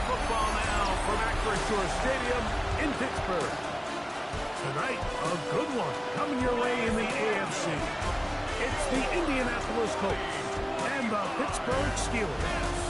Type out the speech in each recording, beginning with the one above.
football now from Acrisure Shore Stadium in Pittsburgh. Tonight, a good one coming your way in the AFC. It's the Indianapolis Colts and the Pittsburgh Steelers.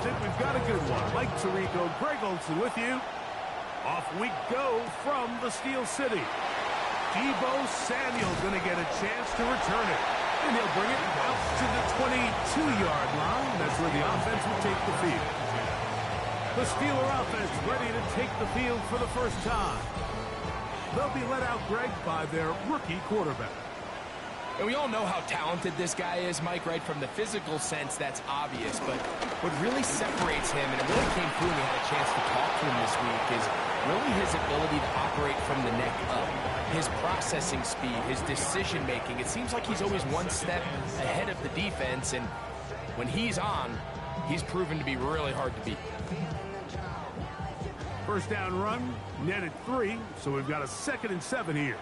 We've got a good one. Mike Tirico, Greg Olsen with you. Off we go from the Steel City. Deebo Samuel's going to get a chance to return it. And he'll bring it out to the 22-yard line. That's where the offense will take the field. The Steeler offense ready to take the field for the first time. They'll be let out, Greg, by their rookie quarterback. And we all know how talented this guy is, Mike, right? From the physical sense, that's obvious. But what really separates him, and it really came through when we had a chance to talk to him this week, is really his ability to operate from the neck up. His processing speed, his decision-making. It seems like he's always one step ahead of the defense. And when he's on, he's proven to be really hard to beat. First down run, netted 3, so we've got a 2nd and 7 here.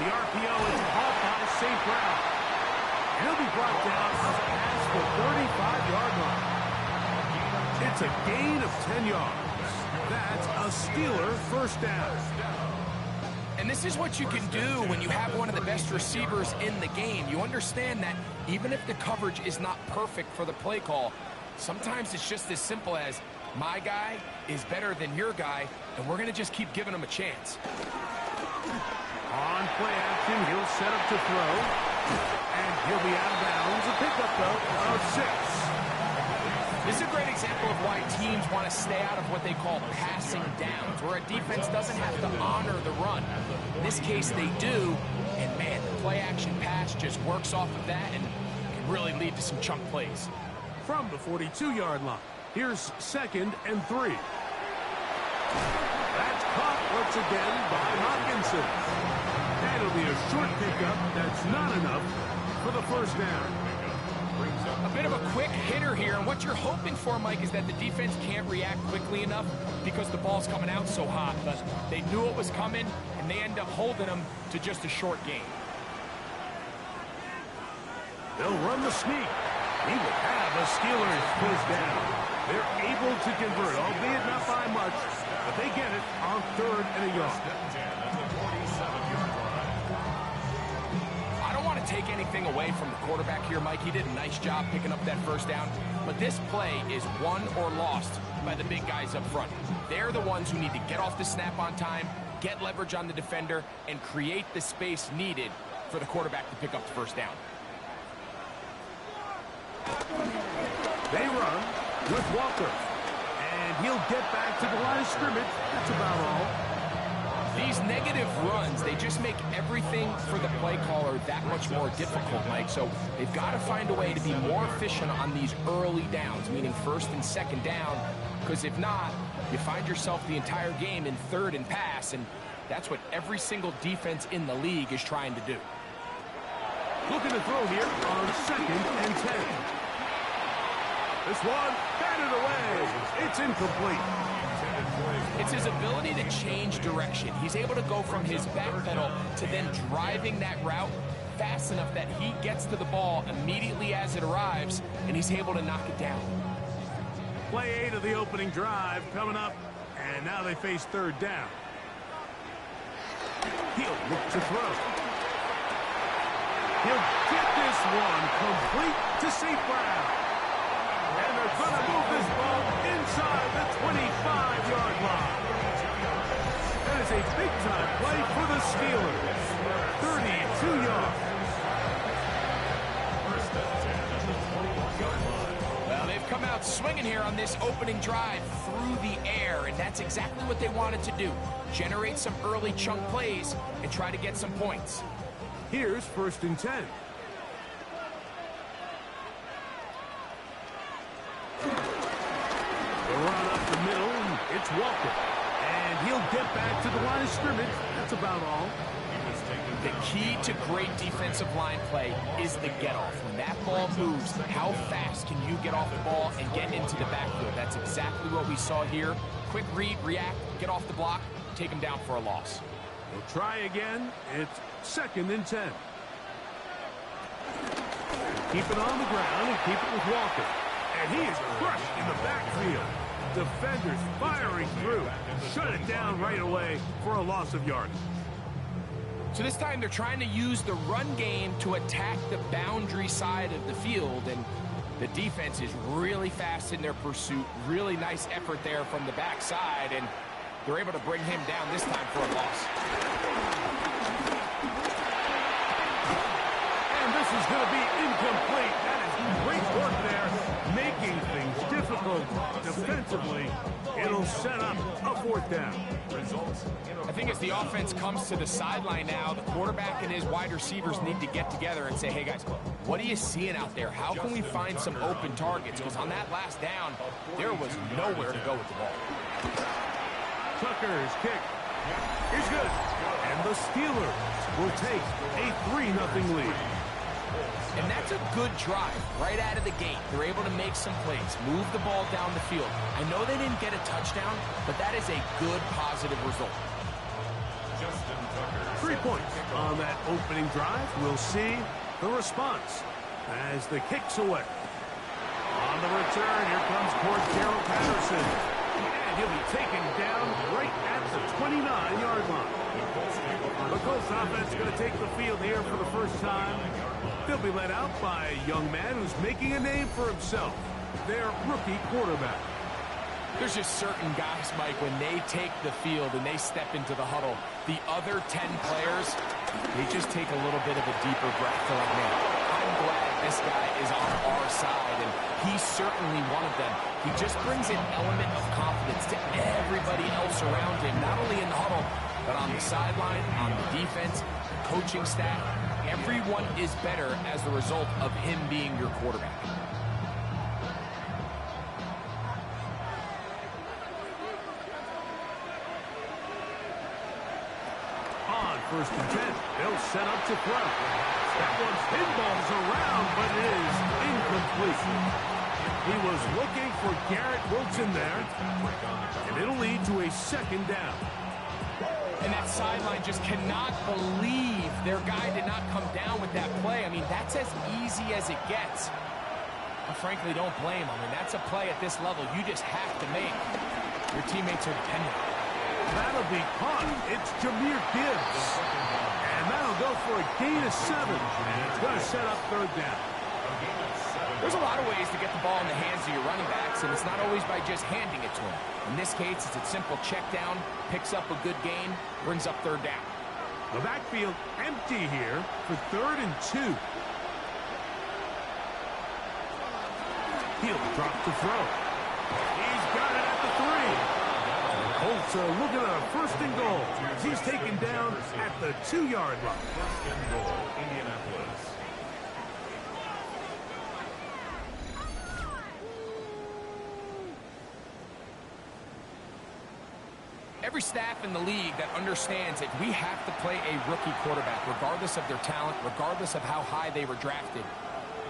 The RPO is caught by St. Brown. He'll be brought down past the 35-yard line. It's a gain of 10 yards. That's a Steeler first down. And this is what you can do when you have one of the best receivers in the game. You understand that even if the coverage is not perfect for the play call, sometimes it's just as simple as my guy is better than your guy, and we're going to just keep giving him a chance. On play action, he'll set up to throw. And he'll be out of bounds. A pickup, though, of 6. This is a great example of why teams want to stay out of what they call passing downs, where a defense doesn't have to honor the run. In this case, they do. And, man, the play action pass just works off of that and can really lead to some chunk plays. From the 42-yard line, here's 2nd and 3. That's caught once again by Hopkinson. That'll be a short pickup. That's not enough for the first down. A bit of a quick hitter here, and what you're hoping for, Mike, is that the defense can't react quickly enough because the ball's coming out so hot. But they knew it was coming, and they end up holding them to just a short gain. They'll run the sneak. He will have a Steelers first down. They're able to convert, albeit not by much, but they get it on 3rd and a yard. I don't want to take anything away from the quarterback here, Mike. He did a nice job picking up that first down, but this play is won or lost by the big guys up front. They're the ones who need to get off the snap on time, get leverage on the defender, and create the space needed for the quarterback to pick up the first down. They run with Walker, and he'll get back to the line of scrimmage. That's about all. These negative runs, they just make everything for the play caller that much more difficult, Mike. So they've got to find a way to be more efficient on these early downs, meaning 1st and 2nd down, because if not, you find yourself the entire game in 3rd and pass, and that's what every single defense in the league is trying to do. Looking to throw here on 2nd and 10. This one, batted away. It's incomplete. It's his ability to change direction. He's able to go from his back pedal to then driving that route fast enough that he gets to the ball immediately as it arrives, and he's able to knock it down. Play 8 of the opening drive coming up, and now they face 3rd down. He'll look to throw. He'll get this one complete to St. Brown. And they're going to move this ball inside the 25-yard line. That is a big-time play for the Steelers. 32 yards. Well, they've come out swinging here on this opening drive through the air, and that's exactly what they wanted to do. Generate some early chunk plays and try to get some points. Here's 1st and 10. The run up the middle, and it's Walker. And he'll get back to the line of scrimmage. That's about all. The key to great defensive line play is the get-off. When that ball moves, how fast can you get off the ball and get into the backfield? That's exactly what we saw here. Quick read, react, get off the block, take him down for a loss. We'll try again. It's 2nd and 10. Keep it on the ground and keep it with Walker. And he is crushed in the backfield. Defenders firing through. Shut it down right away for a loss of yardage. So this time they're trying to use the run game to attack the boundary side of the field, and the defense is really fast in their pursuit. Really nice effort there from the backside, and they're able to bring him down this time for a loss. And this is going to be incomplete. That is great work there, making things difficult defensively. It'll set up a 4th down. I think as the offense comes to the sideline now, the quarterback and his wide receivers need to get together and say, hey guys, what are you seeing out there? How can we find some open targets? Because on that last down, there was nowhere to go with the ball. Tucker's kick is good. And the Steelers will take a 3-0 lead. And that's a good drive right out of the gate. They're able to make some plays, move the ball down the field. I know they didn't get a touchdown, but that is a good, positive result. 3 points on that opening drive. We'll see the response as the kick's away. On the return, here comes Cordero Patterson. And he'll be taken down right at the 29-yard line. The Colts offense going to take the field here for the first time. They'll be led out by a young man who's making a name for himself, their rookie quarterback. There's just certain guys, Mike, when they take the field and they step into the huddle, the other 10 players, they just take a little bit of a deeper breath. They're like, man, I'm glad this guy is on our side, and he's certainly one of them. He just brings an element of confidence to everybody else around him, not only in the huddle, but on the sideline, on the defense, coaching staff. Everyone is better as the result of him being your quarterback. On 1st and 10, they'll set up to throw. That one's pinballs around, but it is incomplete. He was looking for Garrett Wilson there, and it'll lead to a 2nd down. And that sideline just cannot believe their guy did not come down with that play. I mean, that's as easy as it gets. I frankly don't blame him. I mean, that's a play at this level you just have to make. Your teammates are dependent. That'll be caught. It's Jahmyr Gibbs. And that'll go for a gain of 7. And it's going to set up 3rd down. There's a lot of ways to get the ball in the hands of your running backs, and it's not always by just handing it to them. In this case, it's a simple check down, picks up a good gain, brings up 3rd down. The backfield empty here for 3rd and 2. He'll drop to throw. He's got it at the 3. The Colts are looking at a 1st and goal. He's taken down at the 2-yard line. 1st and goal, Indianapolis. Every staff in the league that understands that we have to play a rookie quarterback, regardless of their talent, regardless of how high they were drafted.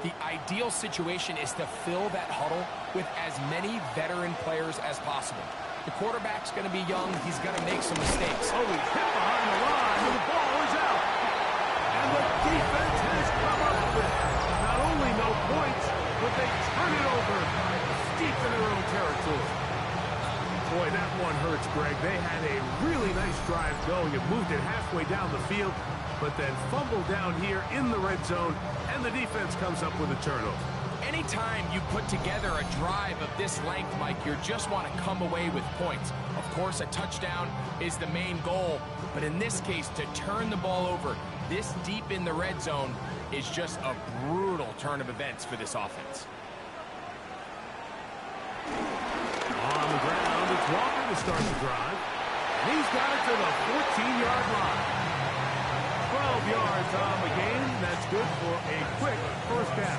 The ideal situation is to fill that huddle with as many veteran players as possible. The quarterback's going to be young. He's going to make some mistakes. Oh, he's hit behind the line, and the ball is out. And the defense has come up with it. Not only no points, but they turn it over deep in their own territory. Boy, that one hurts, Greg. They had a really nice drive going. It moved it halfway down the field, but then fumbled down here in the red zone, and the defense comes up with a turnover. Anytime you put together a drive of this length, Mike, you just want to come away with points. Of course, a touchdown is the main goal, but in this case, to turn the ball over this deep in the red zone is just a brutal turn of events for this offense. It's Walker to start the drive. And he's got it to the 14-yard line. 12 yards on the game. That's good for a quick first down.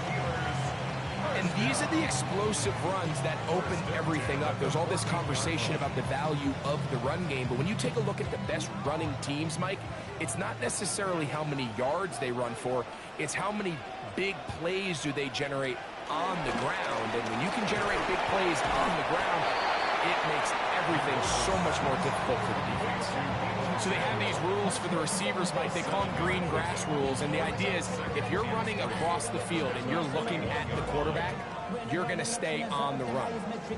And these are the explosive runs that open everything up. There's all this conversation about the value of the run game, but when you take a look at the best running teams, Mike, it's not necessarily how many yards they run for, it's how many big plays do they generate on the ground. And when you can generate big plays on the ground, it makes everything so much more difficult for the defense. So they have these rules for the receivers, Mike. They call them green grass rules. And the idea is if you're running across the field and you're looking at the quarterback, you're going to stay on the run.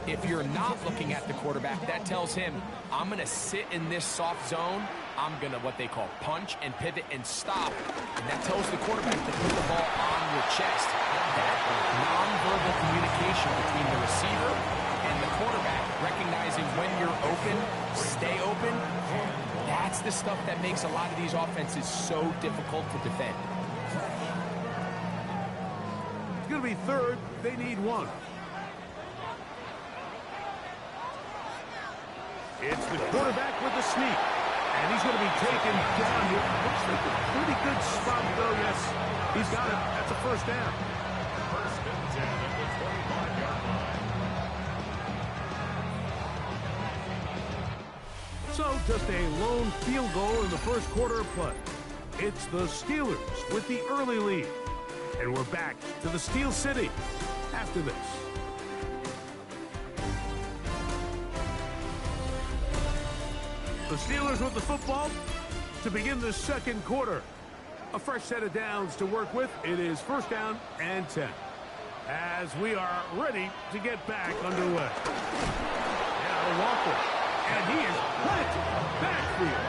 If you're not looking at the quarterback, that tells him, I'm going to sit in this soft zone. I'm going to what they call punch and pivot and stop. And that tells the quarterback to put the ball on your chest. That nonverbal communication between the receiver and the quarterback, recognizing when you're open, stay open, that's the stuff that makes a lot of these offenses so difficult to defend. It's going to be third. They need one. It's the quarterback with the sneak. And he's going to be taken down here. Looks like a pretty good spot, though. Yes, he's got it. That's a first down. First and 10 at the 25-yard line. So just a lone field goal in the first quarter of play. It's the Steelers with the early lead. And we're back to the Steel City after this. The Steelers with the football to begin the second quarter. A fresh set of downs to work with. It is first down and 10. As we are ready to get back underway. Now Walker. And he is planted backfield.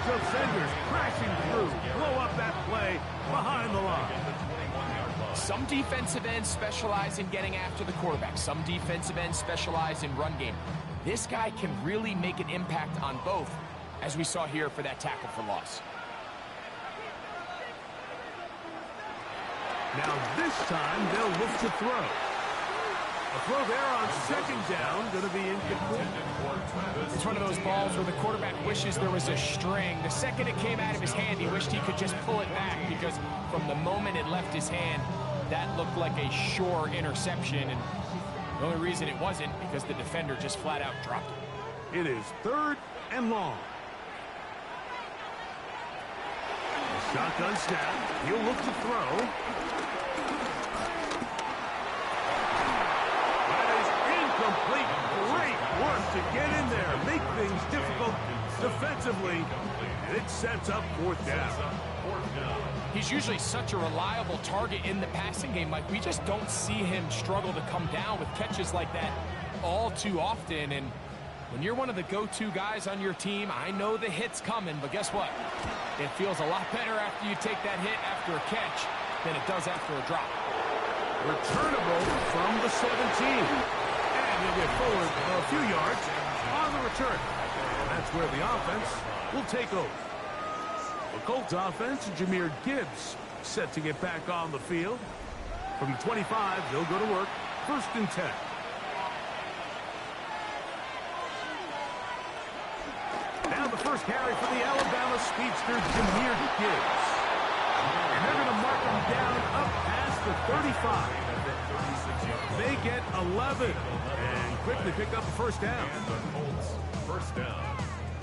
Defenders crashing through. Blow up that play behind the line. Some defensive ends specialize in getting after the quarterback. Some defensive ends specialize in run game. This guy can really make an impact on both, as we saw here for that tackle for loss. Now this time they'll look to throw. A throw there on second down, going to be incomplete. It's one of those balls where the quarterback wishes there was a string. The second it came out of his hand, he wished he could just pull it back, because from the moment it left his hand, that looked like a sure interception. And the only reason it wasn't because the defender just flat out dropped it. It is third and long. Shotgun snap. He'll look to throw. That is incomplete. Great work to get in there. Make things difficult defensively. And it sets up fourth down. He's usually such a reliable target in the passing game. Like, we just don't see him struggle to come down with catches like that all too often. And when you're one of the go-to guys on your team, I know the hit's coming, but guess what? It feels a lot better after you take that hit after a catch than it does after a drop. Returnable from the 17. And he'll get forward a few yards on the return. That's where the offense will take over. The Colts offense, Jahmyr Gibbs, set to get back on the field. From the 25, they'll go to work. First and 10. Now the first carry for the Alabama speedster, Jahmyr Gibbs. And they're going to mark him down up past the 35. They get 11 and quickly pick up the first down. First down.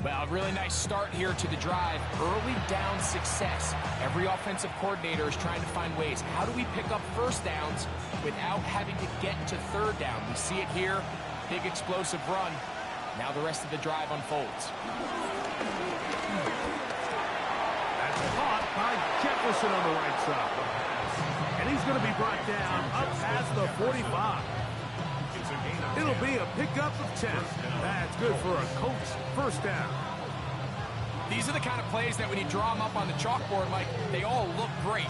Well, a really nice start here to the drive. Early down success. Every offensive coordinator is trying to find ways. How do we pick up first downs without having to get to third down? We see it here. Big explosive run. Now the rest of the drive unfolds. That's caught by Jefferson on the right side. And he's going to be brought down up past the 45. It'll be a pickup of 10. That's good for a Colts first down. These are the kind of plays that when you draw them up on the chalkboard, Mike, they all look great.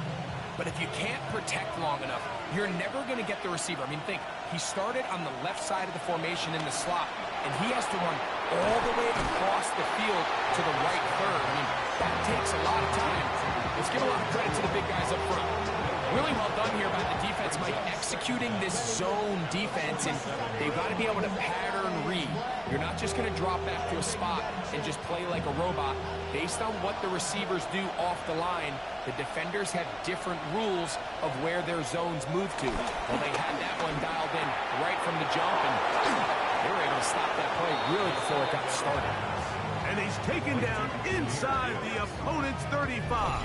But if you can't protect long enough, you're never going to get the receiver. I mean, think, he started on the left side of the formation in the slot, and he has to run all the way across the field to the right third. I mean, that takes a lot of time. Let's give a lot of credit to the big guys up front. Really well done here by the defense, Mike, executing this zone defense, and they've got to be able to pattern read. You're not just going to drop back to a spot and just play like a robot. Based on what the receivers do off the line, the defenders have different rules of where their zones move to. Well, they had that one dialed in right from the jump, and they were able to stop that play really before it got started. And he's taken down inside the opponent's 35.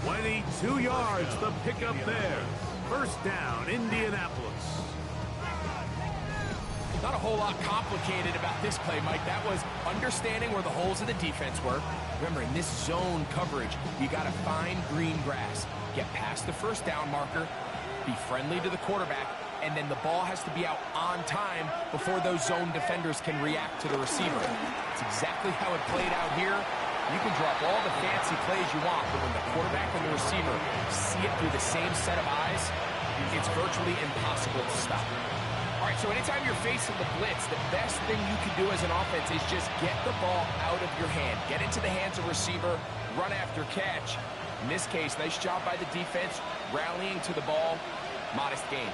22 yards, the pickup there. First down, Indianapolis. Not a whole lot complicated about this play, Mike. That was understanding where the holes of the defense were. Remember, in this zone coverage, you got to find green grass, get past the first down marker, be friendly to the quarterback, and then the ball has to be out on time before those zone defenders can react to the receiver. It's exactly how it played out here. You can drop all the fancy plays you want, but when the quarterback and the receiver see it through the same set of eyes, it's virtually impossible to stop. All right, so anytime you're facing the blitz, the best thing you can do as an offense is just get the ball out of your hand. Get into the hands of receiver, run after catch. In this case, nice job by the defense, rallying to the ball. Modest gain.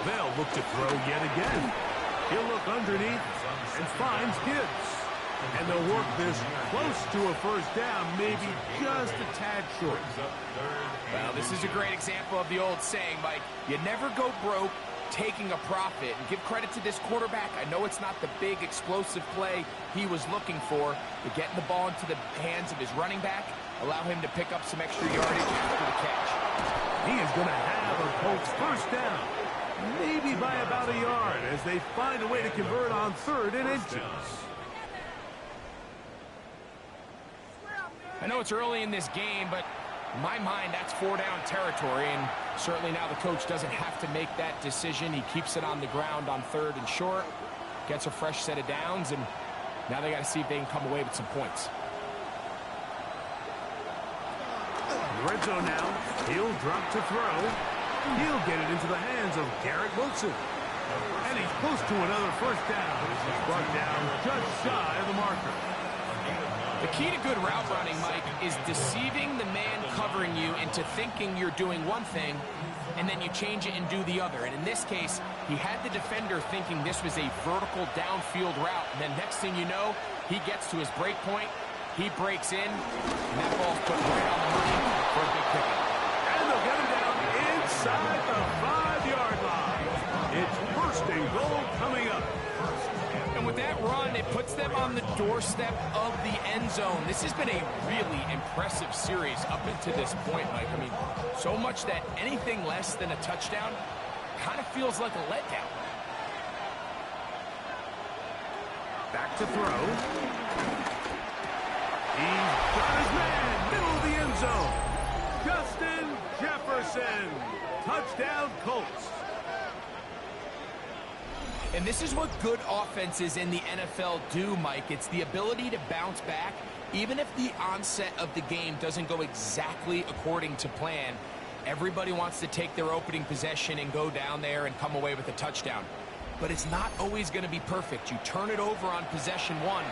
They'll look to throw yet again. He'll look underneath and finds Gibbs. And they'll work this close to a first down, maybe just a tad short. Well, this is a great example of the old saying, Mike. You never go broke taking a profit. And give credit to this quarterback. I know it's not the big explosive play he was looking for, but getting the ball into the hands of his running back, allow him to pick up some extra yardage after the catch. He is going to have a Colts first down, maybe by about a yard, as they find a way to convert on 3rd and inches. I know it's early in this game, but in my mind, that's 4-down territory, and certainly now the coach doesn't have to make that decision. He keeps it on the ground on 3rd and short, gets a fresh set of downs, and now they got to see if they can come away with some points. Red zone now. He'll drop to throw. He'll get it into the hands of Garrett Wilson. And he's close to another first down. He's brought down just shy of the marker. The key to good route running, Mike, is deceiving the man covering you into thinking you're doing one thing, and then you change it and do the other. And in this case, he had the defender thinking this was a vertical downfield route. And then next thing you know, he gets to his break point, he breaks in, and that ball's put right on the money for a big pickup. And they'll get him down inside the 5-yard line. It's first and goal coming up. And with that run, it puts them on the doorstep of the end zone. This has been a really impressive series up until this point, Mike. I mean, so much that anything less than a touchdown kind of feels like a letdown. Back to throw. He's got his man, middle of the end zone. Justin Jefferson. Touchdown, Colts. And this is what good offenses in the NFL do, Mike. It's the ability to bounce back, even if the onset of the game doesn't go exactly according to plan. Everybody wants to take their opening possession and go down there and come away with a touchdown. But it's not always going to be perfect. You turn it over on possession 1.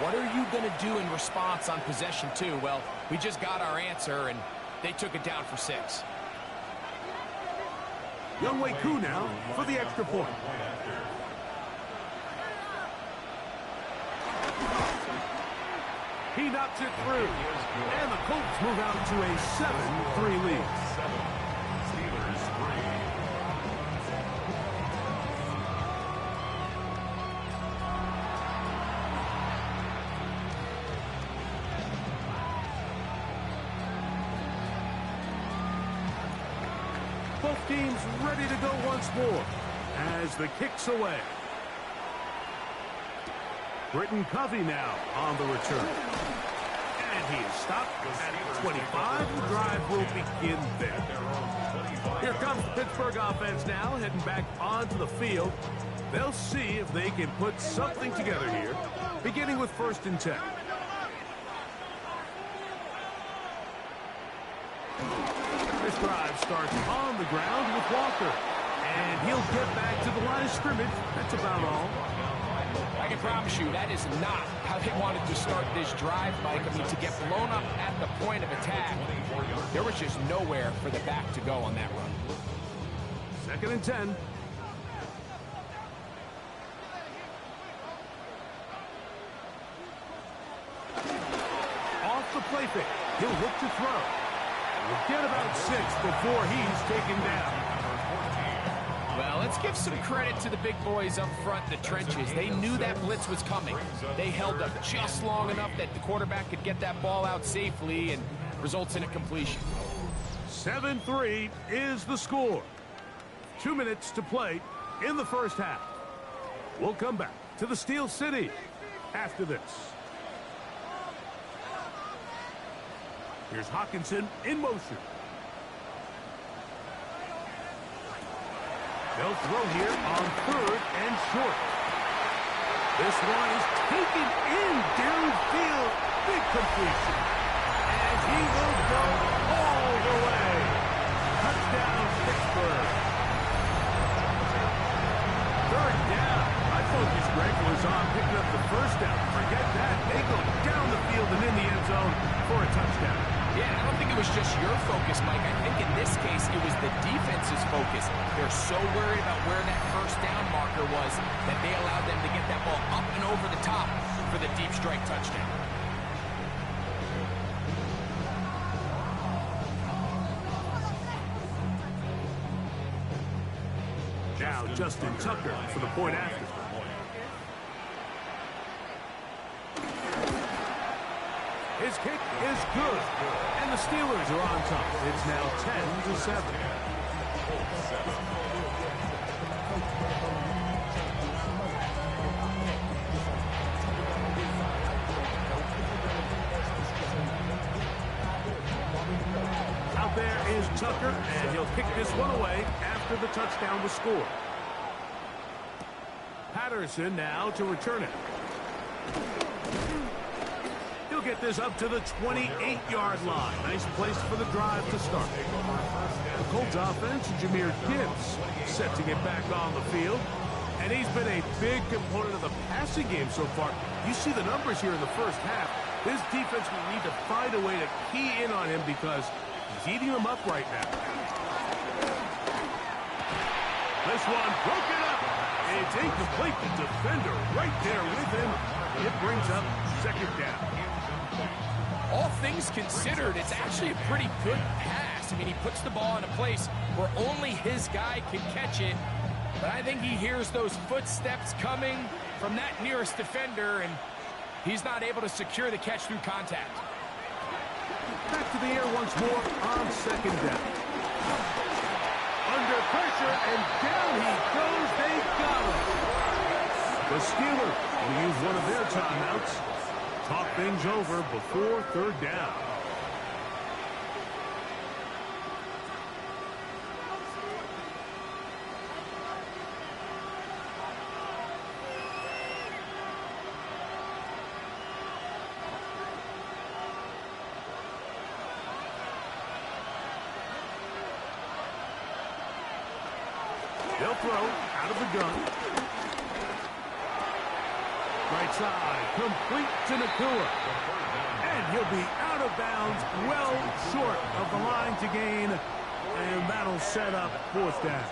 What are you going to do in response on possession 2? Well, we just got our answer, and they took it down for 6. Younghoe Koo now for the extra point. He knocks it through. And the Colts move out to a 7-3 lead. Both teams ready to go once more as the kick's away. Britton Covey now on the return. And he is stopped at 25. The drive will begin there. Here comes the Pittsburgh offense now, heading back onto the field. They'll see if they can put something together here, beginning with 1st and 10. This drive starts on the ground with Walker. And he'll get back to the line of scrimmage. That's about all. I can promise you that is not how they wanted to start this drive, Mike. I mean, to get blown up at the point of attack, there was just nowhere for the back to go on that run. 2nd and 10. Off the play fake. He'll look to throw. We'll get about 6 before he's taken down. Well, let's give some credit to the big boys up front in the trenches. They knew that blitz was coming. They held up just long enough that the quarterback could get that ball out safely and results in a completion. 7-3 is the score. 2 minutes to play in the first half. We'll come back to the Steel City after this. Here's Hawkinson in motion. They'll throw here on 3rd and short. This one is taken in downfield. Big completion. And he will go all the way. Touchdown, Pittsburgh. 3rd down. My focus, Greg, was on picking up the 1st down. Forget that. They go down the field and in the end zone for a touchdown. Yeah, I don't think it was just your focus, Mike. I think in this case, it was the defense's focus. They're so worried about where that 1st down marker was that they allowed them to get that ball up and over the top for the deep strike touchdown. Now Justin Tucker for the point after. His kick is good, and the Steelers are on top. It's now 10-7. Out there is Tucker, and he'll kick this one away after the touchdown was scored. Patterson now to return it. He'll get this up to the 28-yard line. Nice place for the drive to start. The Colts offense, Jahmyr Gibbs, set to get back on the field. And he's been a big component of the passing game so far. You see the numbers here in the first half. This defense will need to find a way to key in on him because he's eating them up right now. This one broken up. It's incomplete. The defender right there with him. It brings up 2nd down. All things considered, it's actually a pretty good pass. I mean, he puts the ball in a place where only his guy can catch it. But I think he hears those footsteps coming from that nearest defender, and he's not able to secure the catch through contact. Back to the air once more on 2nd down. Under pressure, and down he goes. They got him. The Steelers will use one of their timeouts. Talk things over before 3rd down. They'll throw out of the gun. Right side, complete to Nakua. And he'll be out of bounds, well short of the line to gain. And that'll set up 4th down.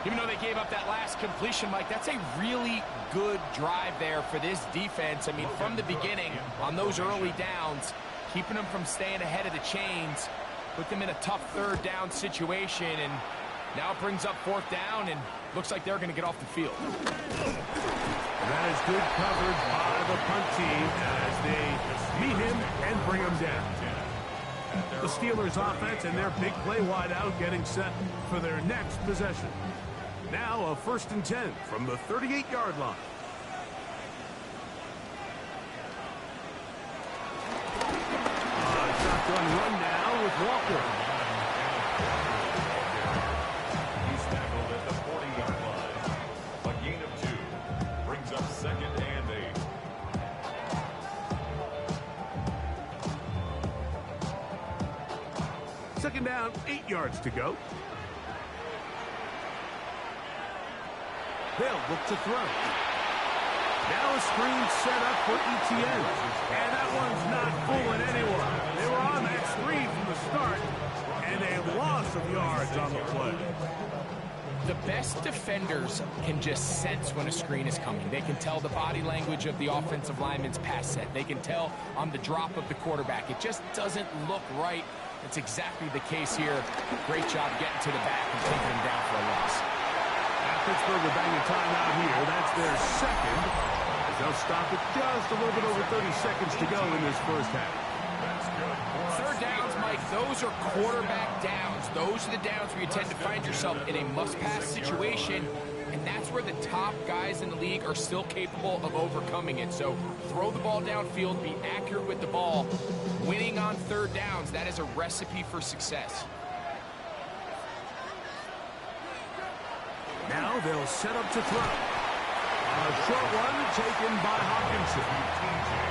Even though they gave up that last completion, Mike, that's a really good drive there for this defense. I mean, from the beginning, on those early downs, keeping them from staying ahead of the chains, put them in a tough 3rd down situation, and now it brings up 4th down, and looks like they're going to get off the field. That is good coverage by the punt team as they meet him and bring him down. The Steelers offense and their big play wide out getting set for their next possession. Now a 1st and 10 from the 38-yard line. Shotgun run now with Walker. He's tackled at the 40-yard line. A gain of 2 brings up 2nd and 8. 2nd down, 8 yards to go. They'll look to throw. Now a screen set up for ETN. And that one's not fooling anyone. They were on that screen from the start, and a loss of yards on the play. The best defenders can just sense when a screen is coming. They can tell the body language of the offensive lineman's pass set. They can tell on the drop of the quarterback. It just doesn't look right. It's exactly the case here. Great job getting to the back and taking him down for a loss. Pittsburgh will bang a timeout here. That's their second. As they'll stop it just a little bit over 30 seconds to go in this first half. Third downs, Mike, those are quarterback downs. Those are the downs where you tend to find yourself in a must-pass situation, and that's where the top guys in the league are still capable of overcoming it. So throw the ball downfield, be accurate with the ball. Winning on third downs, that is a recipe for success. Now they'll set up to throw. A short one taken by Hopkinson.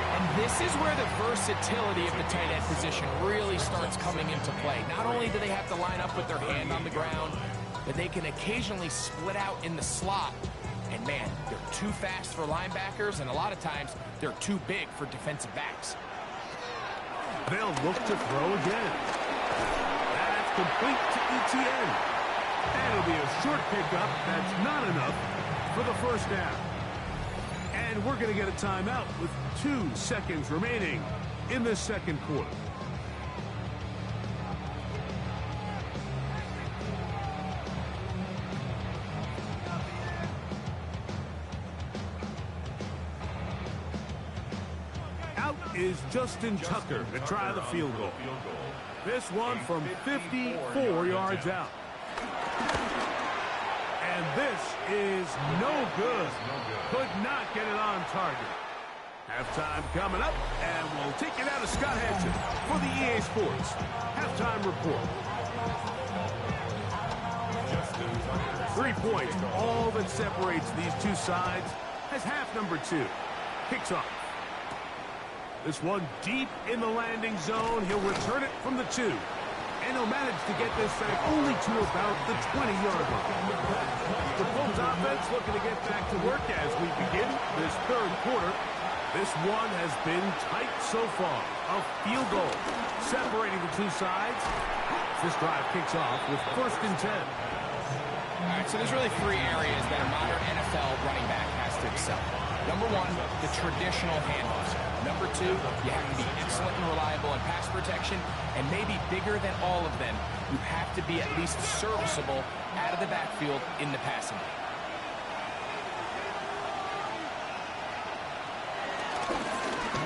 And this is where the versatility of the tight end position really starts coming into play. Not only do they have to line up with their hand on the ground, but they can occasionally split out in the slot. And man, they're too fast for linebackers, and a lot of times they're too big for defensive backs. They'll look to throw again. That's complete to ETN. And it'll be a short pickup. That's not enough for the first down. And we're going to get a timeout with 2 seconds remaining in this second quarter. Out is Justin Tucker to try the field goal. This one from 54 yards out. And this is no good. Could not get it on target. Halftime coming up, and we'll take it out of Scott Hansen for the EA Sports Halftime Report. 3 points, all that separates these two sides as half number 2 kicks off. This one deep in the landing zone. He'll return it from the 2. And he'll manage to get this back only to about the 20-yard line. The Colts offense looking to get back to work as we begin this third quarter. This one has been tight so far. A field goal separating the two sides. This drive kicks off with 1st and 10. All right, so there's really 3 areas that a modern NFL running back has to excel. Number 1, the traditional handoffs. Number 2, you have to be excellent and reliable in pass protection, and maybe bigger than all of them, you have to be at least serviceable out of the backfield in the passing game.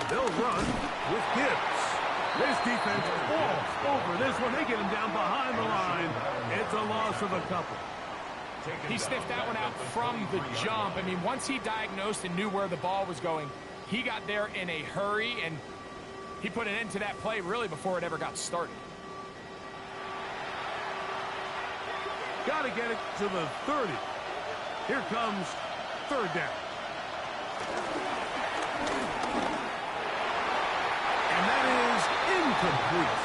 They'll run with Gibbs. This defense falls over this one. They get him down behind the line. It's a loss of a couple. He sniffed that one out from the jump. I mean, once he diagnosed and knew where the ball was going, he got there in a hurry, and he put an end to that play really before it ever got started. Got to get it to the 30. Here comes 3rd down. And that is incomplete.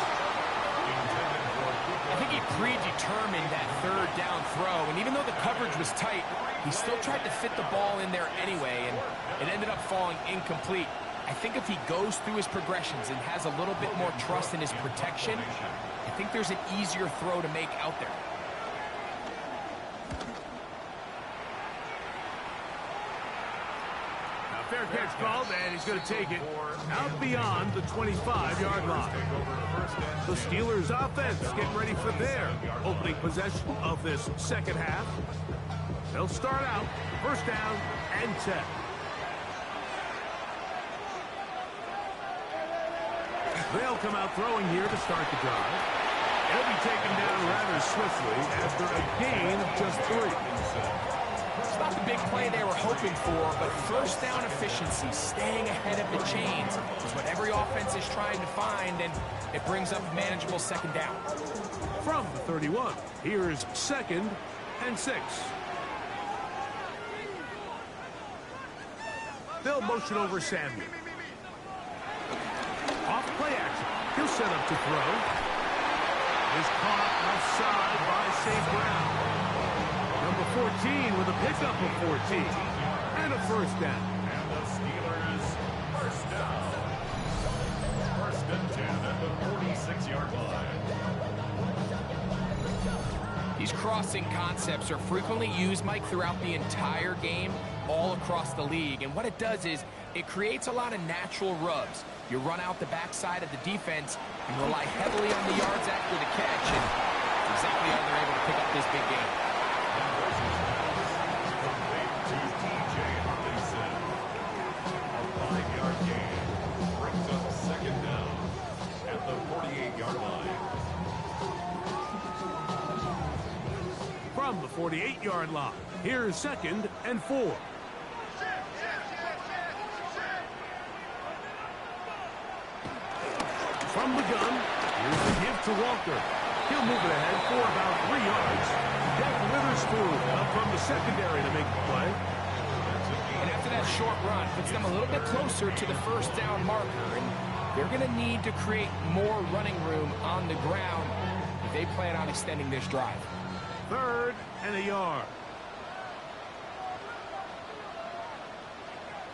I think he predetermined that 3rd down throw, and even though the coverage was tight, he still tried to fit the ball in there anyway, and it ended up falling incomplete. I think if he goes through his progressions and has a little bit more trust in his protection, I think there's an easier throw to make out there. Now fair catch called, and he's going to take it out beyond the 25-yard line. The Steelers offense getting ready for their opening possession of this second half. They'll start out 1st down and 10. They'll come out throwing here to start the drive. He'll be taken down rather swiftly after a gain of just 3. It's not the big play they were hoping for, but 1st down efficiency, staying ahead of the chains, is what every offense is trying to find, and it brings up manageable 2nd down. From the 31, here's 2nd and 6. They'll motion over Samuel. Off play action. He'll set up to throw. Is caught outside by St. Brown. Number 14 with a pickup of 14. And a 1st down. These crossing concepts are frequently used, Mike, throughout the entire game, all across the league. And what it does is it creates a lot of natural rubs. You run out the backside of the defense and rely heavily on the yards after the catch. And that's exactly how they're able to pick up this big game. A 5-yard gain brings up second down at the 48-yard line. From the 48-yard line, here's 2nd and 4. From the gun, here's the give to Walker. He'll move it ahead for about 3 yards. Get Witherspoon up from the secondary to make the play. And after that short run, puts them a little bit closer to the first down marker. And they're going to need to create more running room on the ground if they plan on extending this drive. 3rd and a yard.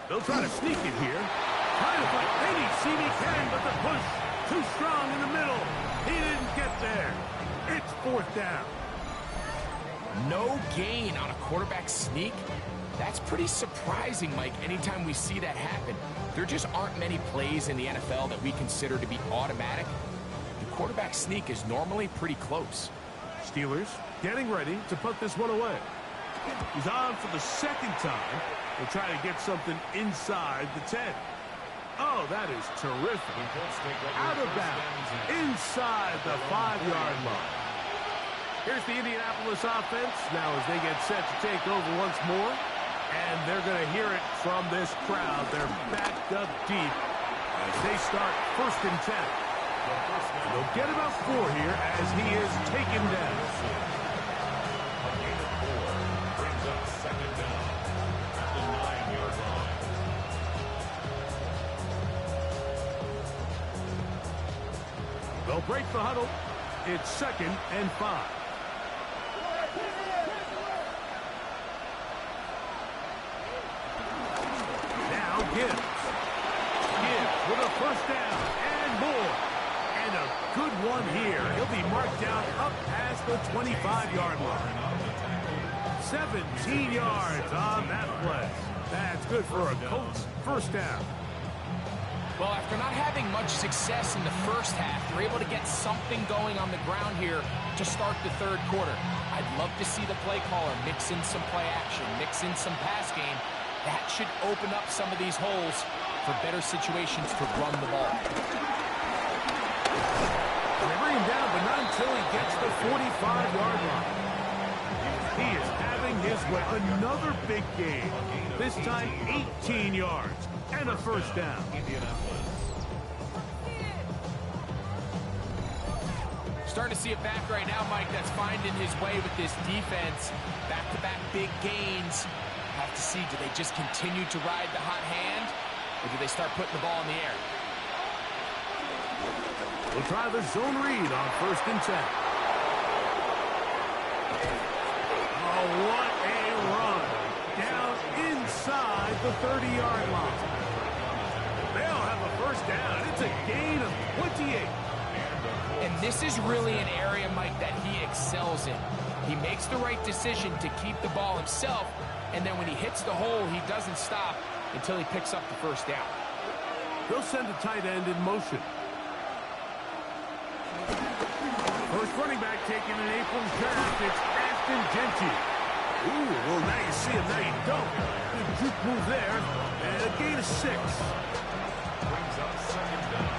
They'll try to sneak it here. Trying to fight maybe CD can, but the push too strong in the middle. He didn't get there. It's 4th down. No gain on a quarterback sneak. That's pretty surprising, Mike, anytime we see that happen. There just aren't many plays in the NFL that we consider to be automatic. The quarterback sneak is normally pretty close. Steelers getting ready to put this one away. He's on for the 2nd time. They'll try to get something inside the 10. Oh, that is terrific. Out of bounds, inside the 5-yard line. Here's the Indianapolis offense now as they get set to take over once more. And they're going to hear it from this crowd. They're backed up deep as they start 1st and 10. They'll get about 4 here as he is taken down. A gain of 4 brings up second down at the 9-yard line. They'll break the huddle. It's 2nd and 5. Now Gibbs. Gibbs with a 1st down and more. And a good one here. He'll be marked down up past the 25-yard line. 17 yards on that play. That's good for a Colts 1st down. Well, after not having much success in the first half, they're able to get something going on the ground here to start the 3rd quarter. I'd love to see the play caller mix in some play action, mix in some pass game. That should open up some of these holes for better situations to run the ball. They bring him down, but not until he gets the 45-yard line. He is having his way. Another big game. This time 18 yards and a 1st down. Starting to see it back right now, Mike, that's finding his way with this defense. Back-to-back big gains. Have to see, do they just continue to ride the hot hand, or do they start putting the ball in the air? We'll try the zone read on 1st and 10. Oh, what a run. Down inside the 30-yard line. They'll have a 1st down. It's a gain of 28. And this is really an area, Mike, that he excels in. He makes the right decision to keep the ball himself, and then when he hits the hole, he doesn't stop until he picks up the 1st down. They'll send a tight end in motion. First running back taking an April's draft. It's Ashton Genty. Ooh, well, now you see him, now you don't. Good juke move there, and a gain of 6. Brings up second down.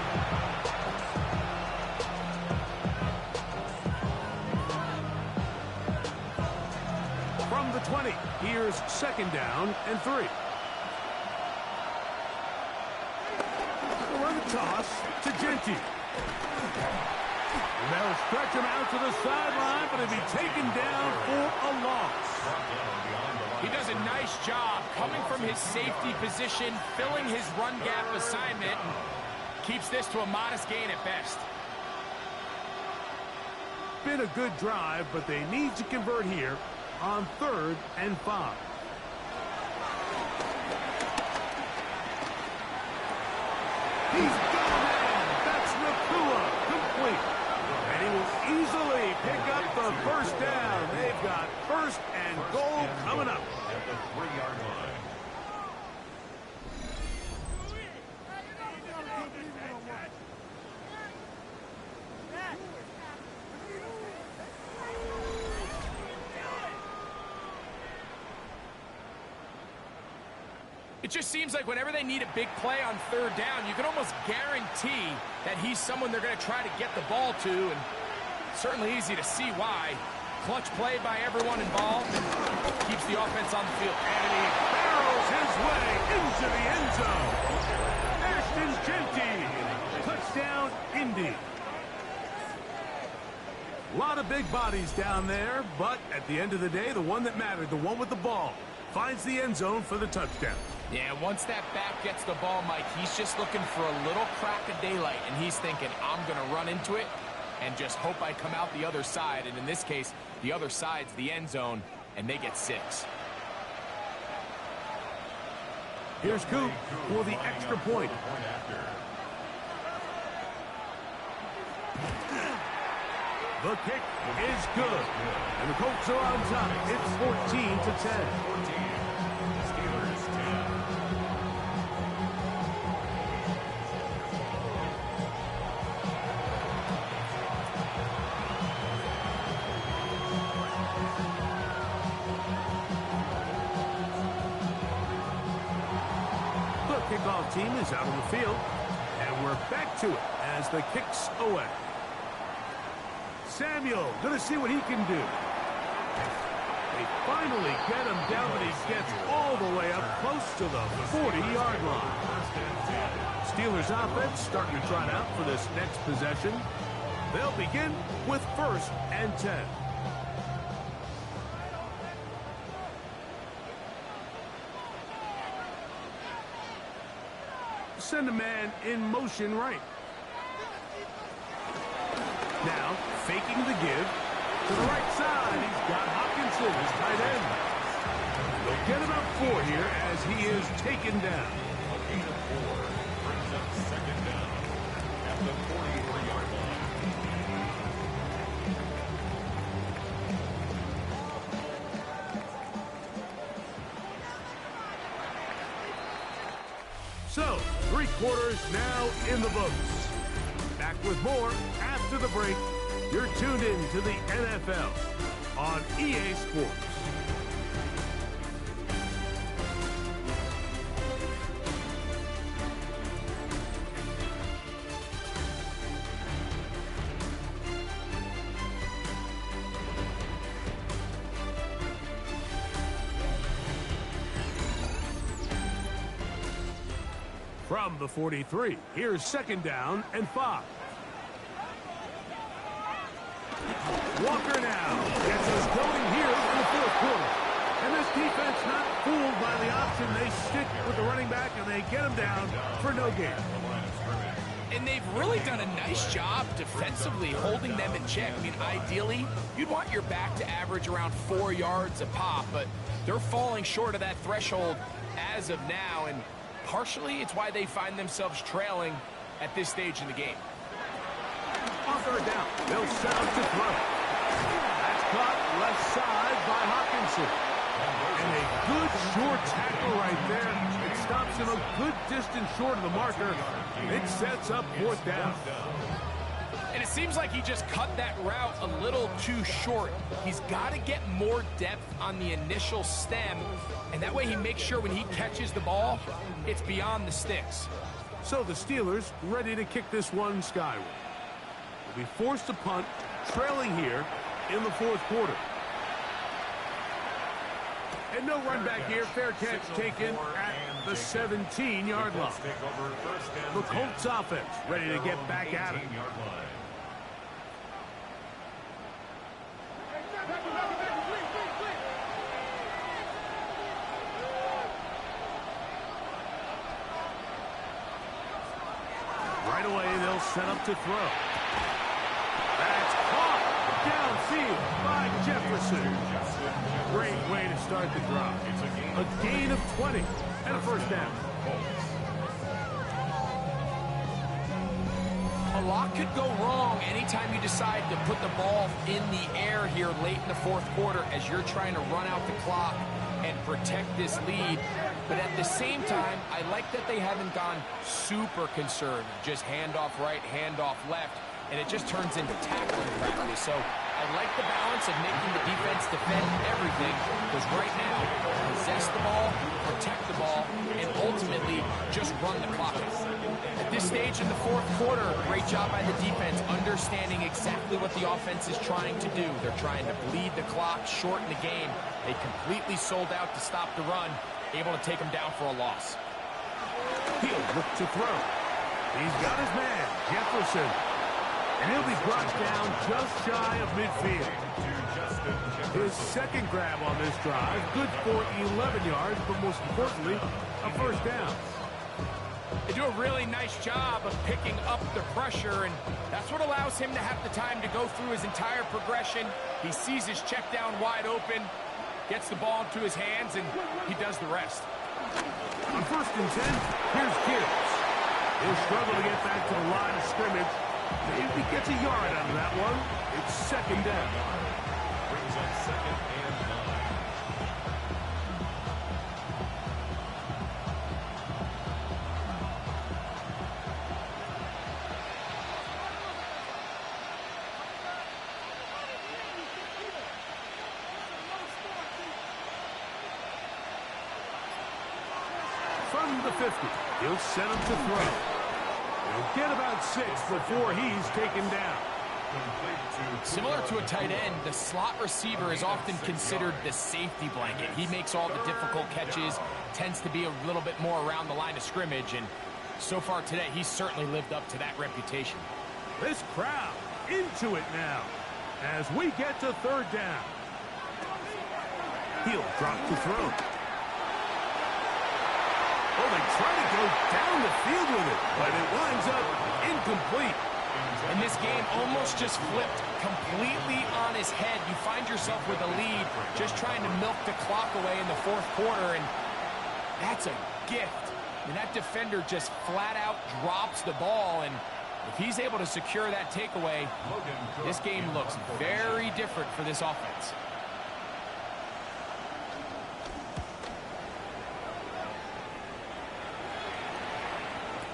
From the 20, here's 2nd down and 3. They'll run the toss to Genty. And they'll stretch him out to the sideline, but he'll be taken down for a loss. He does a nice job coming from his safety position, filling his run gap assignment, and keeps this to a modest gain at best. Been a good drive, but they need to convert here on 3rd and 5. He's gone in. That's Nakua complete. And he will easily pick up the first down. They've got first and goal coming up. At the 3-yard line. It just seems like whenever they need a big play on third down, you can almost guarantee that he's someone they're going to try to get the ball to, and certainly easy to see why. Clutch play by everyone involved and keeps the offense on the field. And he barrels his way into the end zone. Ashton Genty, touchdown, Indy. A lot of big bodies down there, but at the end of the day, the one that mattered, the one with the ball, finds the end zone for the touchdown. Yeah, once that back gets the ball, Mike, he's just looking for a little crack of daylight, and he's thinking, I'm going to run into it and just hope I come out the other side. And in this case, the other side's the end zone, and they get 6. Here's Coop for the extra point. The kick is good, and the Colts are on top. It's 14-10. Steelers 10. The kickoff team is out on the field, and we're back to it as the kick's away. Samuel going to see what he can do. They finally get him down, but he gets all the way up close to the 40-yard line. Steelers offense starting to trot out for this next possession. They'll begin with 1st and 10. Send a man in motion right. Now, faking the give. To the right side, he's got Hopkinson, his tight end. They'll get about 4 here as he is taken down. A gain of 4 brings up 2nd down at the 43-yard line. So, 3 quarters now in the books. Back with more after the break. You're tuned in to the NFL on EA Sports. From the 43, here's 2nd down and 5. Walker now gets us going here in the 4th quarter. And this defense not fooled by the option. They stick with the running back and they get him down for no gain. And they've really done a nice job defensively holding them in check. I mean, ideally, you'd want your back to average around 4 yards a pop, but they're falling short of that threshold as of now, and partially it's why they find themselves trailing at this stage in the game. On 3rd down, they'll set up to throw. That's caught left side by Hopkinson. And a good short tackle right there. It stops him a good distance short of the marker. It sets up 4th down. And it seems like he just cut that route a little too short. He's got to get more depth on the initial stem, and that way he makes sure when he catches the ball, it's beyond the sticks. So the Steelers ready to kick this one skyward. Will be forced to punt, trailing here in the 4th quarter. And no run back here. Fair catch taken at the 17-yard line. The Colts offense ready to get back at it. Right away, they'll set up to throw. That's caught downfield by Jefferson. Great way to start the drive. A gain of 20 and a 1st down. A lot could go wrong anytime you decide to put the ball in the air here late in the fourth quarter as you're trying to run out the clock and protect this lead. But at the same time, I like that they haven't gone super conservative, just handoff right, handoff left, and it just turns into tackling practice. So I like the balance of making the defense defend everything, because right now, possess the ball, protect the ball, and ultimately just run the clock out. At this stage in the fourth quarter, great job by the defense, understanding exactly what the offense is trying to do. They're trying to bleed the clock, shorten the game. They completely sold out to stop the run, able to take them down for a loss. He'll look to throw. He's got his man, Jefferson. And he'll be brought down just shy of midfield. His second grab on this drive, good for 11 yards, but most importantly, a first down. They do a really nice job of picking up the pressure, and that's what allows him to have the time to go through his entire progression. He sees his check down wide open, gets the ball into his hands, and he does the rest. On 1st and 10, here's Gibbs. He'll struggle to get back to the line of scrimmage. Maybe he gets a yard out of that one. It's second down. Brings up second and 9. From the 50, he'll send him to throw. He'll get about 6 before he's taken down. Similar to a tight end, the slot receiver is often considered the safety blanket. He makes all the difficult catches, tends to be a little bit more around the line of scrimmage, and so far today, he's certainly lived up to that reputation. This crowd into it now as we get to third down. He'll drop to throw. Oh, they try to go down the field with it, but it winds up incomplete. And this game almost just flipped completely on his head. You find yourself with a lead, just trying to milk the clock away in the fourth quarter, and that's a gift. I mean, that defender just flat out drops the ball, and if he's able to secure that takeaway, this game looks very different for this offense.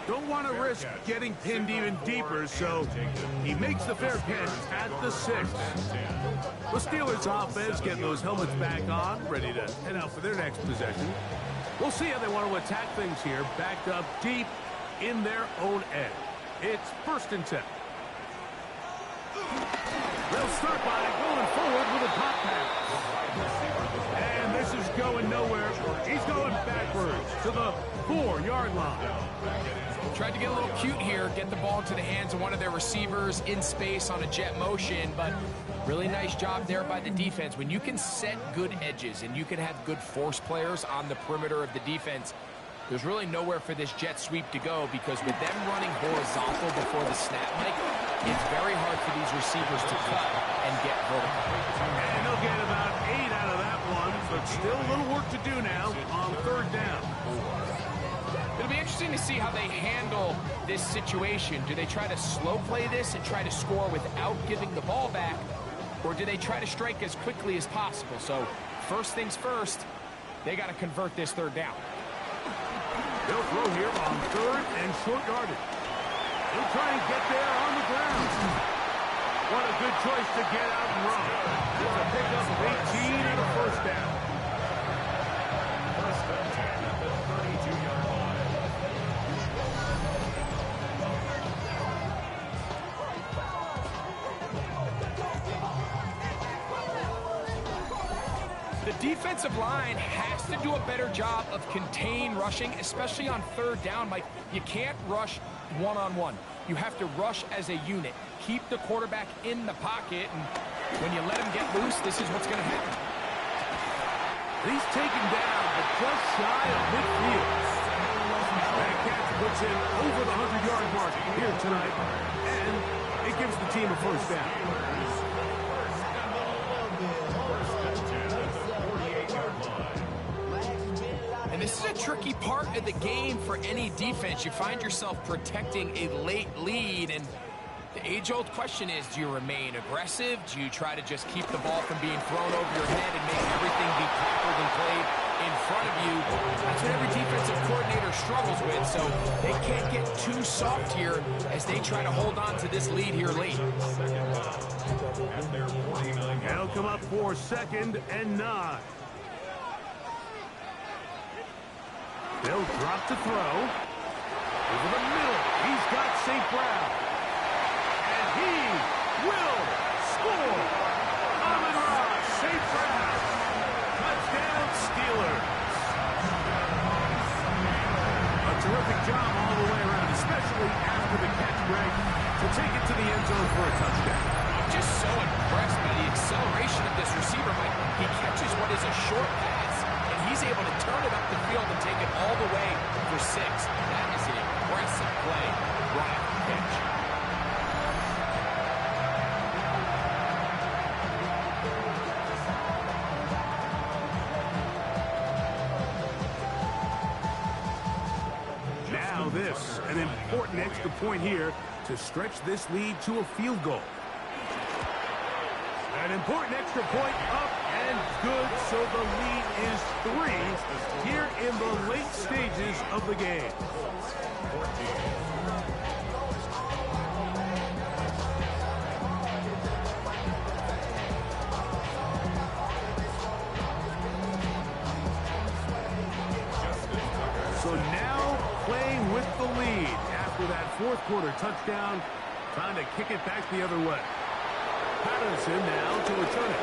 Don't want to risk getting pinned even deeper, so he makes the fair catch at the 6. The Steelers offense getting those helmets back on, ready to head out for their next possession. We'll see how they want to attack things here, backed up deep in their own end. It's 1st and 10. They'll start by going forward with a pop pass. And this is going nowhere. He's going backwards to the 4-yard line. Tried to get a little cute here, get the ball into the hands of one of their receivers in space on a jet motion, but really nice job there by the defense. When you can set good edges and you can have good force players on the perimeter of the defense, there's really nowhere for this jet sweep to go, because with them running horizontal before the snap, Mike, it's very hard for these receivers to cut and get vertical. And they'll get about 8 out of that one, but still a little work to do now on 3rd down. It'll be interesting to see how they handle this situation. Do they try to slow play this and try to score without giving the ball back, or do they try to strike as quickly as possible? So first things first, they got to convert this 3rd down. They'll throw here on 3rd and short yardage. He'll try and get there on the ground. What a good choice to get out and run. It's a pickup of 18 and a first down. First and 10 at the 32-yard line. The defensive line has to do a better job of contain rushing, especially on 3rd down. Mike, you can't rush one-on-one. You have to rush as a unit. Keep the quarterback in the pocket, and when you let him get loose, this is what's going to happen. He's taken down, but just shy of midfield. That catch puts him over the 100-yard mark here tonight, and it gives the team a first down. And this is a tricky part of the game for any defense. You find yourself protecting a late lead, and The age-old question is, do you remain aggressive? Do you try to just keep the ball from being thrown over your head and make everything be tackled and played in front of you? That's what every defensive coordinator struggles with, so they can't get too soft here as they try to hold on to this lead here late. They'll come up for 2nd and 9. They'll drop to throw. Over the middle, he's got St. Brown. And he will score. Amon-Ra St. Brown. Touchdown Steelers. A terrific job all the way around, especially after the catch break, to take it to the end zone for a touchdown. I'm just so impressed by the acceleration of this receiver, Mike. He catches what is a short pass, and he's able to turn it up the field and take it all the way for 6. That is an impressive play right off the pitch. Now this, an important extra point here to stretch this lead to a field goal. An important extra point up and good, so the lead is 3 here in the late stages of the game. So now playing with the lead after that 4th quarter touchdown, trying to kick it back the other way. Patterson now to return it.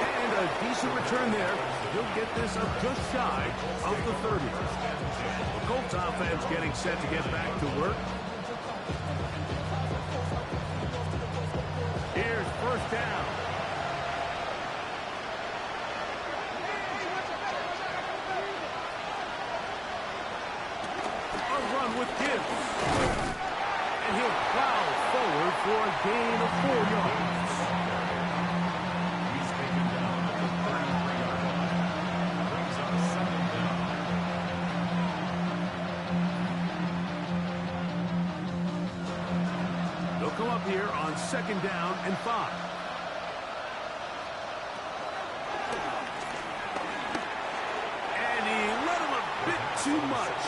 And a decent return there. He'll get this up just shy of the 30. The Colts offense getting set to get back to work. Here's 1st down. A run with Gibbs. And he'll plow forward for a gain of 4 yards. He's taken down at the 33-yard line. Brings up 2nd down. They'll come up here on 2nd down and 5. And he let him a bit too much.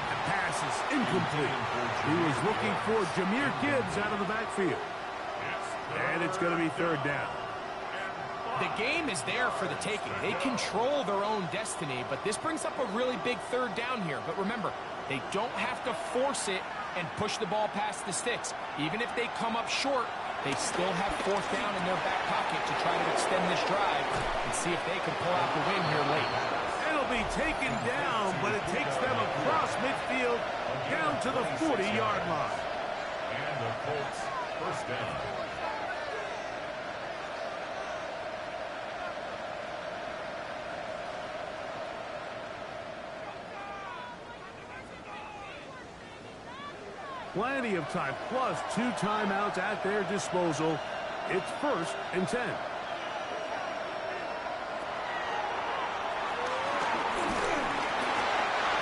The pass is incomplete. He was looking for Jahmyr Gibbs out of the backfield. And it's going to be 3rd down. The game is there for the taking. They control their own destiny, but this brings up a really big 3rd down here. But remember, they don't have to force it and push the ball past the sticks. Even if they come up short, they still have 4th down in their back pocket to try to extend this drive and see if they can pull out the win here late. It'll be taken down, but it takes them across midfield down to the 40-yard line. And the Colts 1st down. Plenty of time, plus 2 timeouts at their disposal. It's 1st and 10.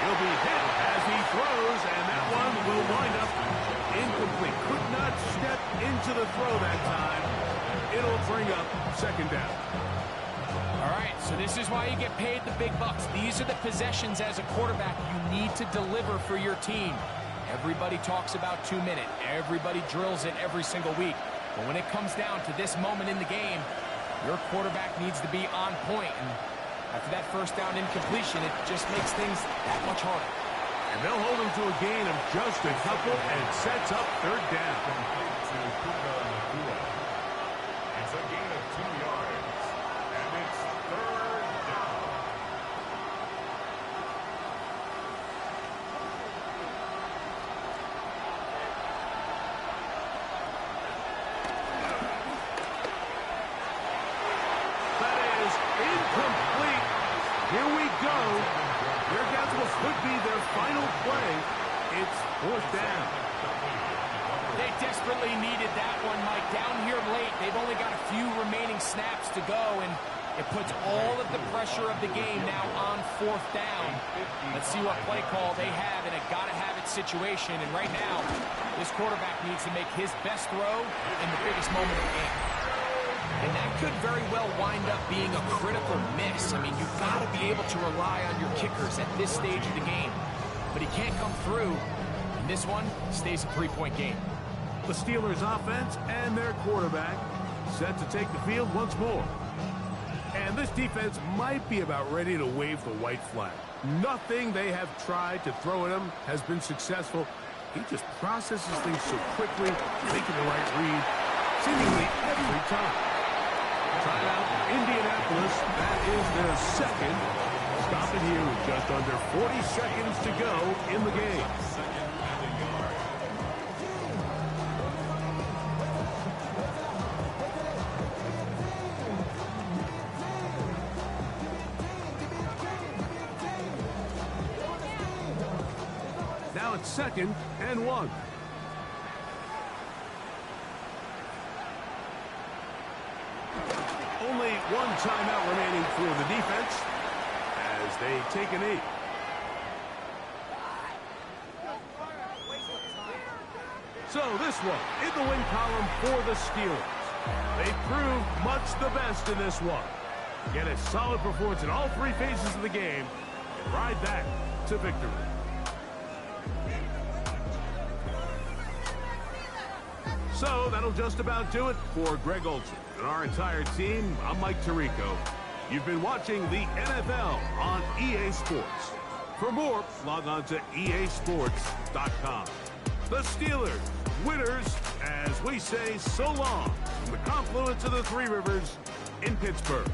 He'll be hit as he throws, and that one will wind up incomplete. Could not step into the throw that time. It'll bring up 2nd down. All right, so this is why you get paid the big bucks. These are the possessions as a quarterback you need to deliver for your team. Everybody talks about 2-minute. Everybody drills it every single week. But when it comes down to this moment in the game, your quarterback needs to be on point. And after that 1st down incompletion, it just makes things that much harder. And they'll hold him to a gain of just a couple, and it sets up 3rd down. It's a gain of 2 yards. And it's 3rd down. That is incomplete. Here we go. They're down to what could be their final play. It's 4th down. They desperately needed that one, Mike. Down here late, they've only got a few remaining snaps to go, and it puts all of the pressure of the game now on 4th down. Let's see what play call they have in a gotta-have-it situation, and right now, This quarterback needs to make his best throw in the biggest moment of the game. And that could very well wind up being a critical miss. I mean, you've got to be able to rely on your kickers at this stage of the game. But he can't come through. And this one stays a 3-point game. The Steelers' offense and their quarterback set to take the field once more. And this defense might be about ready to wave the white flag. Nothing they have tried to throw at him has been successful. He just processes things so quickly, making the right read, seemingly every time. Timeout, Indianapolis. That is their second. Stop it here with just under 40 seconds to go in the game. Now it's 2nd and 1. Only one timeout remaining for the defense as they take a knee. So this one in the win column for the Steelers. They proved much the best in this one. Get a solid performance in all 3 phases of the game and ride that to victory. So that'll just about do it for Greg Olsen and our entire team. I'm Mike Tirico. You've been watching the NFL on EA Sports. For more, log on to easports.com. The Steelers, winners, as we say so long from the confluence of the 3 rivers in Pittsburgh.